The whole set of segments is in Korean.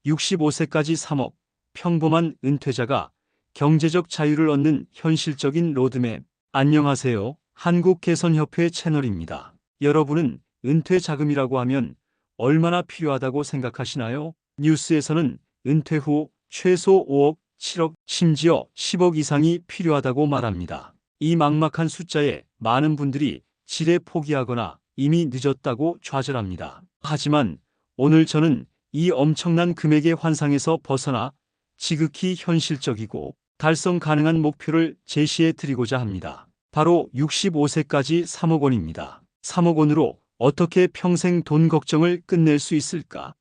65세까지 3억, 평범한 은퇴자가 경제적 자유를 얻는 현실적인 로드맵. 안녕하세요. 한국개선협회 채널입니다. 여러분은 은퇴 자금이라고 하면 얼마나 필요하다고 생각하시나요? 뉴스에서는 은퇴 후 최소 5억, 7억, 심지어 10억 이상이 필요하다고 말합니다. 이 막막한 숫자에 많은 분들이 지레 포기하거나 이미 늦었다고 좌절합니다. 하지만 오늘 저는 이 엄청난 금액의 환상에서 벗어나 지극히 현실적이고 달성 가능한 목표를 제시해 드리고자 합니다. 바로 65세까지 3억 원입니다. 3억 원으로 어떻게 평생 돈 걱정을 끝낼 수 있을까?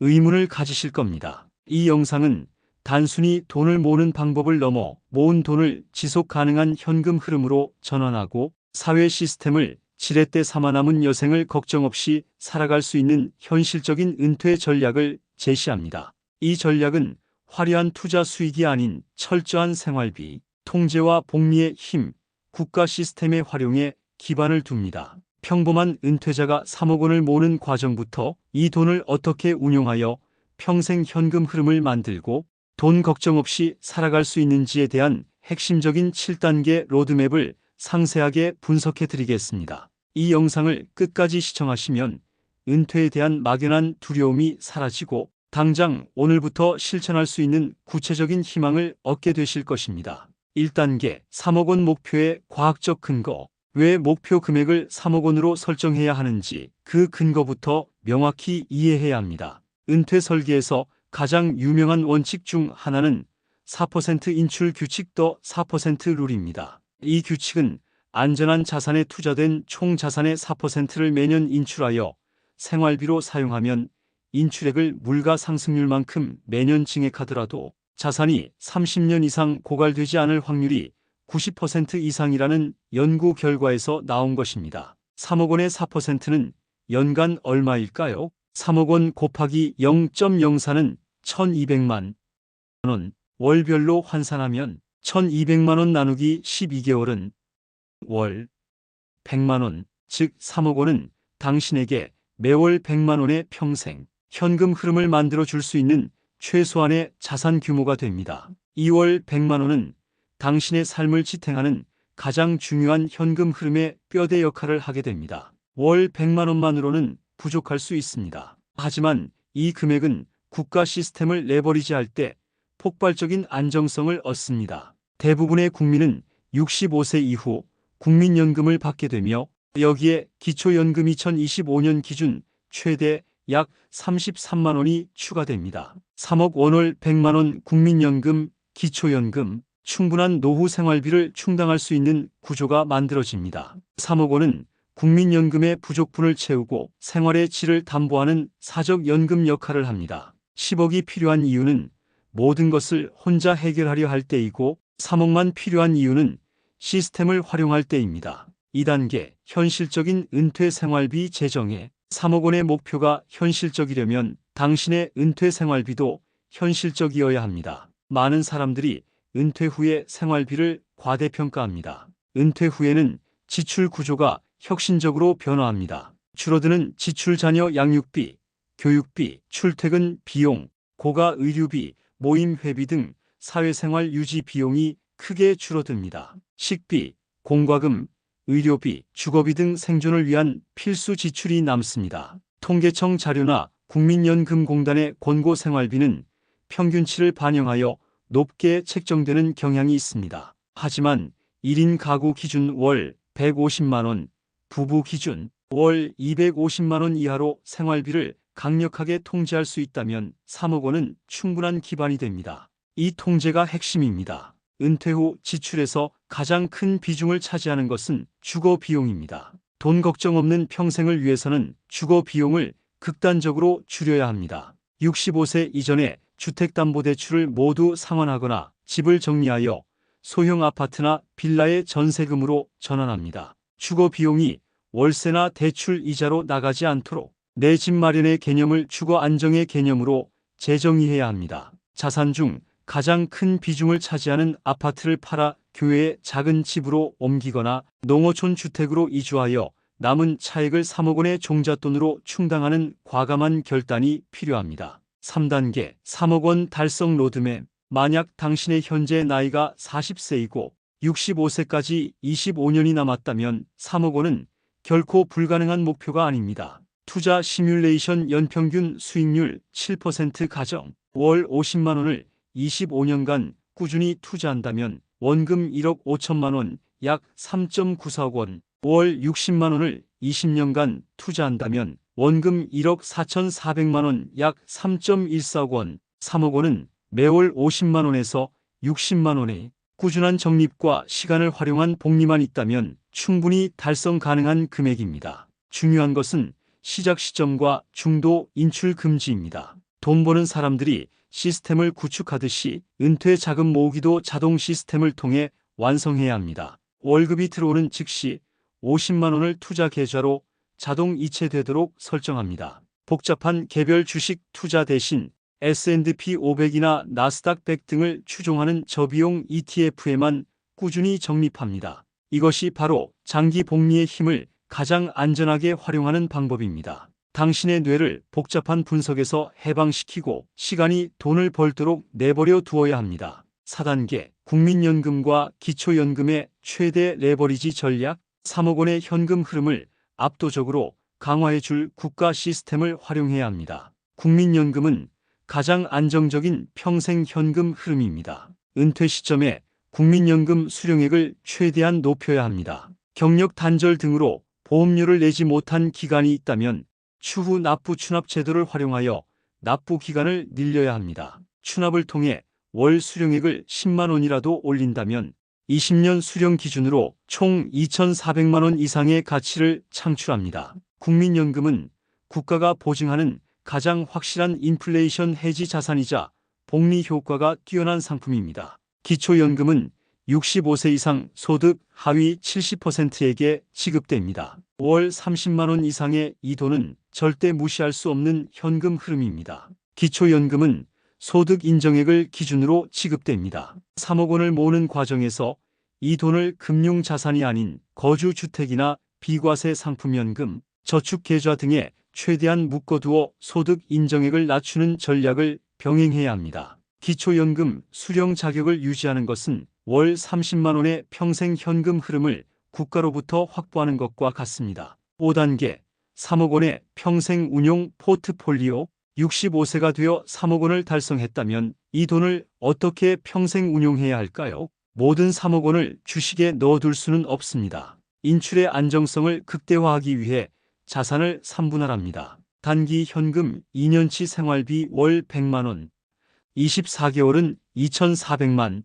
의문을 가지실 겁니다. 이 영상은 단순히 돈을 모으는 방법을 넘어 모은 돈을 지속 가능한 현금 흐름으로 전환하고 사회 시스템을 지렛대 삼아 남은 여생을 걱정 없이 살아갈 수 있는 현실적인 은퇴 전략을 제시합니다. 이 전략은 화려한 투자 수익이 아닌 철저한 생활비, 통제와 복리의 힘, 국가 시스템의 활용에 기반을 둡니다. 평범한 은퇴자가 3억 원을 모으는 과정부터 이 돈을 어떻게 운용하여 평생 현금 흐름을 만들고 돈 걱정 없이 살아갈 수 있는지에 대한 핵심적인 7단계 로드맵을 상세하게 분석해 드리겠습니다. 이 영상을 끝까지 시청하시면 은퇴에 대한 막연한 두려움이 사라지고 당장 오늘부터 실천할 수 있는 구체적인 희망을 얻게 되실 것입니다. 1단계 3억 원 목표의 과학적 근거. 왜 목표 금액을 3억 원으로 설정해야 하는지 그 근거부터 명확히 이해해야 합니다. 은퇴 설계에서 가장 유명한 원칙 중 하나는 4% 인출 규칙 더 4% 룰입니다. 이 규칙은 안전한 자산에 투자된 총 자산의 4%를 매년 인출하여 생활비로 사용하면 인출액을 물가 상승률만큼 매년 증액하더라도 자산이 30년 이상 고갈되지 않을 확률이 90% 이상이라는 연구 결과에서 나온 것입니다. 3억 원의 4%는 연간 얼마일까요? 3억 원 곱하기 0.04는 1200만 원, 월별로 환산하면 1200만 원 나누기 12개월은 월 100만 원, 즉 3억 원은 당신에게 매월 100만 원의 평생 현금 흐름을 만들어 줄 수 있는 최소한의 자산 규모가 됩니다. 2월 100만 원은 당신의 삶을 지탱하는 가장 중요한 현금 흐름의 뼈대 역할을 하게 됩니다. 월 100만 원만으로는 부족할 수 있습니다. 하지만 이 금액은 국가 시스템을 레버리지할 때 폭발적인 안정성을 얻습니다. 대부분의 국민은 65세 이후 국민연금을 받게 되며 여기에 기초연금 2025년 기준 최대 약 33만 원이 추가됩니다. 3억 원월 100만 원 국민연금, 기초연금, 충분한 노후 생활비를 충당할 수 있는 구조가 만들어집니다. 3억 원은 국민연금의 부족분을 채우고 생활의 질을 담보하는 사적연금 역할을 합니다. 10억이 필요한 이유는 모든 것을 혼자 해결하려 할 때이고 3억만 필요한 이유는 시스템을 활용할 때입니다. 2단계 현실적인 은퇴 생활비 재정에 3억 원의 목표가 현실적이려면 당신의 은퇴 생활비도 현실적이어야 합니다. 많은 사람들이 은퇴 후의 생활비를 과대평가합니다. 은퇴 후에는 지출 구조가 혁신적으로 변화합니다. 줄어드는 지출 자녀 양육비, 교육비, 출퇴근 비용, 고가 의료비, 모임 회비 등 사회생활 유지 비용이 크게 줄어듭니다. 식비, 공과금, 의료비, 주거비 등 생존을 위한 필수 지출이 남습니다. 통계청 자료나 국민연금공단의 권고 생활비는 평균치를 반영하여 높게 책정되는 경향이 있습니다. 하지만 1인 가구 기준 월 150만 원, 부부 기준 월 250만 원 이하로 생활비를 강력하게 통제할 수 있다면 3억 원은 충분한 기반이 됩니다. 이 통제가 핵심입니다. 은퇴 후 지출에서 가장 큰 비중을 차지하는 것은 주거 비용입니다. 돈 걱정 없는 평생을 위해서는 주거 비용을 극단적으로 줄여야 합니다. 65세 이전에 주택담보대출을 모두 상환하거나 집을 정리하여 소형 아파트나 빌라의 전세금으로 전환합니다. 주거 비용이 월세나 대출 이자로 나가지 않도록 내 집 마련의 개념을 주거 안정의 개념으로 재정의해야 합니다. 자산 중 가장 큰 비중을 차지하는 아파트를 팔아 교외의 작은 집으로 옮기거나 농어촌 주택으로 이주하여 남은 차액을 3억 원의 종잣돈으로 충당하는 과감한 결단이 필요합니다. 3단계 3억 원 달성 로드맵. 만약 당신의 현재 나이가 40세이고 65세까지 25년이 남았다면 3억 원은 결코 불가능한 목표가 아닙니다. 투자 시뮬레이션 연평균 수익률 7% 가정. 월 50만 원을 25년간 꾸준히 투자한다면 원금 1억 5천만 원, 약 3.94억 원. 월 60만 원을 20년간 투자한다면 원금 1억 4,400만 원, 약 3.14억 원. 3억 원은 매월 50만 원에서 60만 원의 꾸준한 적립과 시간을 활용한 복리만 있다면 충분히 달성 가능한 금액입니다. 중요한 것은 시작 시점과 중도 인출 금지입니다. 돈 버는 사람들이 시스템을 구축하듯이 은퇴 자금 모으기도 자동 시스템을 통해 완성해야 합니다. 월급이 들어오는 즉시 50만 원을 투자 계좌로 자동 이체되도록 설정합니다. 복잡한 개별 주식 투자 대신 S&P 500이나 나스닥 100 등을 추종하는 저비용 ETF에만 꾸준히 적립합니다. 이것이 바로 장기 복리의 힘을 가장 안전하게 활용하는 방법입니다. 당신의 뇌를 복잡한 분석에서 해방시키고 시간이 돈을 벌도록 내버려 두어야 합니다. 4단계 국민연금과 기초연금의 최대 레버리지 전략. 3억 원의 현금 흐름을 압도적으로 강화해 줄 국가 시스템을 활용해야 합니다. 국민연금은 가장 안정적인 평생 현금 흐름입니다. 은퇴 시점에 국민연금 수령액을 최대한 높여야 합니다. 경력 단절 등으로 보험료를 내지 못한 기간이 있다면 추후 납부 추납 제도를 활용하여 납부 기간을 늘려야 합니다. 추납을 통해 월 수령액을 10만 원이라도 올린다면 20년 수령 기준으로 총 2,400만 원 이상의 가치를 창출합니다. 국민연금은 국가가 보증하는 가장 확실한 인플레이션 해지 자산이자 복리 효과가 뛰어난 상품입니다. 기초연금은 65세 이상 소득 하위 70%에게 지급됩니다. 월 30만 원 이상의 이 돈은 절대 무시할 수 없는 현금 흐름입니다. 기초연금은 소득 인정액을 기준으로 지급됩니다. 3억 원을 모으는 과정에서 이 돈을 금융자산이 아닌 거주주택이나 비과세 상품연금, 저축계좌 등에 최대한 묶어두어 소득 인정액을 낮추는 전략을 병행해야 합니다. 기초연금 수령 자격을 유지하는 것은 월 30만 원의 평생 현금 흐름을 국가로부터 확보하는 것과 같습니다. 5단계 3억 원의 평생 운용 포트폴리오. 65세가 되어 3억 원을 달성했다면 이 돈을 어떻게 평생 운용해야 할까요? 모든 3억 원을 주식에 넣어둘 수는 없습니다. 인출의 안정성을 극대화하기 위해 자산을 3분할합니다. 단기 현금 2년치 생활비 월 100만 원, 24개월은 2,400만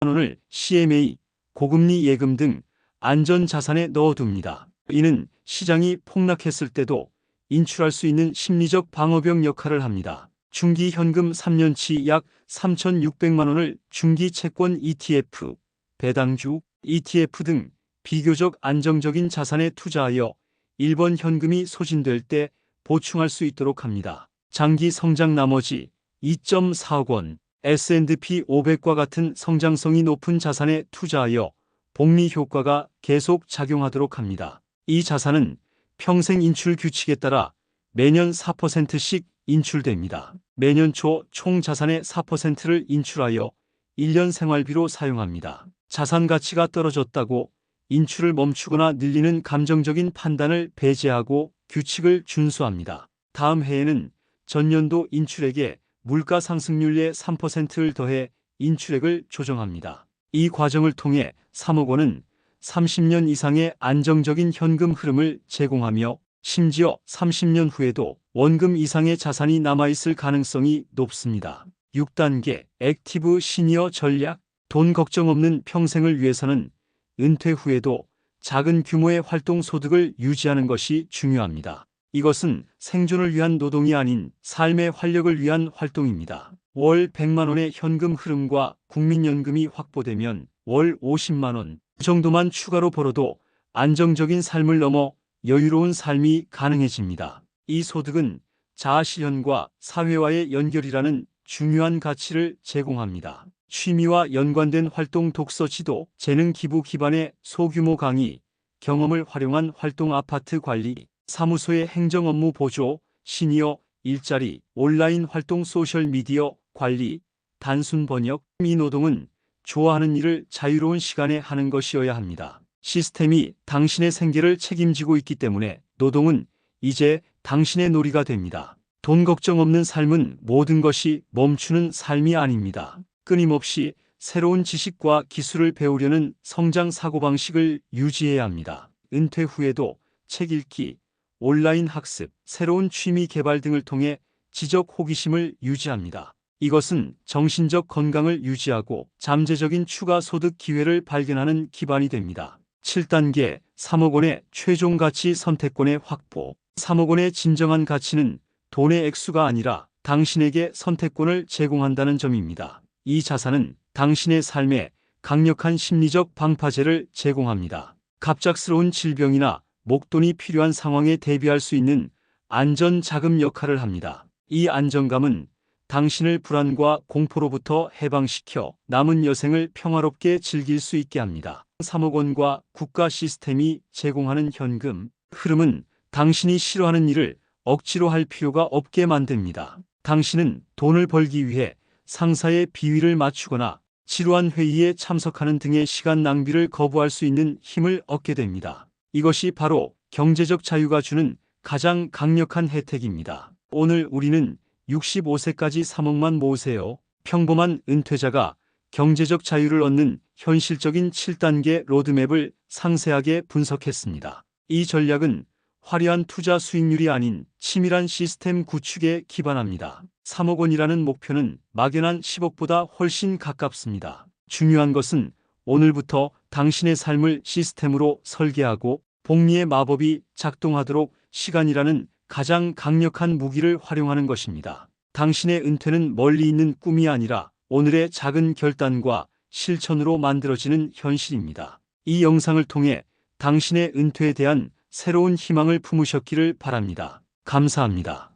원을 CMA, 고금리 예금 등 안전자산에 넣어둡니다. 이는 시장이 폭락했을 때도 인출할 수 있는 심리적 방어벽 역할을 합니다. 중기 현금 3년치 약 3,600만 원을 중기 채권 ETF, 배당주, ETF 등 비교적 안정적인 자산에 투자하여 1번 현금이 소진될 때 보충할 수 있도록 합니다. 장기 성장 나머지 2.4억 원, S&P 500과 같은 성장성이 높은 자산에 투자하여 복리 효과가 계속 작용하도록 합니다. 이 자산은 평생 인출 규칙에 따라 매년 4%씩 인출됩니다. 매년 초 총 자산의 4%를 인출하여 1년 생활비로 사용합니다. 자산 가치가 떨어졌다고 인출을 멈추거나 늘리는 감정적인 판단을 배제하고 규칙을 준수합니다. 다음 해에는 전년도 인출액에 물가 상승률의 3%를 더해 인출액을 조정합니다. 이 과정을 통해 3억 원은 30년 이상의 안정적인 현금 흐름을 제공하며 심지어 30년 후에도 원금 이상의 자산이 남아있을 가능성이 높습니다. 6단계 액티브 시니어 전략. 돈 걱정 없는 평생을 위해서는 은퇴 후에도 작은 규모의 활동 소득을 유지하는 것이 중요합니다. 이것은 생존을 위한 노동이 아닌 삶의 활력을 위한 활동입니다. 월 100만 원의 현금 흐름과 국민연금이 확보되면 월 50만 원 정도만 추가로 벌어도 안정적인 삶을 넘어 여유로운 삶이 가능해집니다. 이 소득은 자아실현과 사회와의 연결이라는 중요한 가치를 제공합니다. 취미와 연관된 활동 독서 지도, 재능 기부 기반의 소규모 강의, 경험을 활용한 활동 아파트 관리, 사무소의 행정 업무 보조, 시니어 일자리, 온라인 활동, 소셜미디어 관리, 단순 번역, 이 노동은 좋아하는 일을 자유로운 시간에 하는 것이어야 합니다. 시스템이 당신의 생계를 책임지고 있기 때문에 노동은 이제 당신의 놀이가 됩니다. 돈 걱정 없는 삶은 모든 것이 멈추는 삶이 아닙니다. 끊임없이 새로운 지식과 기술을 배우려는 성장 사고방식을 유지해야 합니다. 은퇴 후에도 책 읽기, 온라인 학습, 새로운 취미 개발 등을 통해 지적 호기심을 유지합니다. 이것은 정신적 건강을 유지하고 잠재적인 추가 소득 기회를 발견하는 기반이 됩니다. 7단계 3억 원의 최종 가치 선택권의 확보. 3억 원의 진정한 가치는 돈의 액수가 아니라 당신에게 선택권을 제공한다는 점입니다. 이 자산은 당신의 삶에 강력한 심리적 방파제를 제공합니다. 갑작스러운 질병이나 목돈이 필요한 상황에 대비할 수 있는 안전 자금 역할을 합니다. 이 안정감은 당신을 불안과 공포로부터 해방시켜 남은 여생을 평화롭게 즐길 수 있게 합니다. 3억 원과 국가 시스템이 제공하는 현금 흐름은 당신이 싫어하는 일을 억지로 할 필요가 없게 만듭니다. 당신은 돈을 벌기 위해 상사의 비위를 맞추거나 지루한 회의에 참석하는 등의 시간 낭비를 거부할 수 있는 힘을 얻게 됩니다. 이것이 바로 경제적 자유가 주는 가장 강력한 혜택입니다. 오늘 우리는 65세까지 3억만 모으세요. 평범한 은퇴자가 경제적 자유를 얻는 현실적인 7단계 로드맵을 상세하게 분석했습니다. 이 전략은 화려한 투자 수익률이 아닌 치밀한 시스템 구축에 기반합니다. 3억 원이라는 목표는 막연한 10억보다 훨씬 가깝습니다. 중요한 것은 오늘부터 당신의 삶을 시스템으로 설계하고 복리의 마법이 작동하도록 시간이라는 가장 강력한 무기를 활용하는 것입니다. 당신의 은퇴는 멀리 있는 꿈이 아니라 오늘의 작은 결단과 실천으로 만들어지는 현실입니다. 이 영상을 통해 당신의 은퇴에 대한 새로운 희망을 품으셨기를 바랍니다. 감사합니다.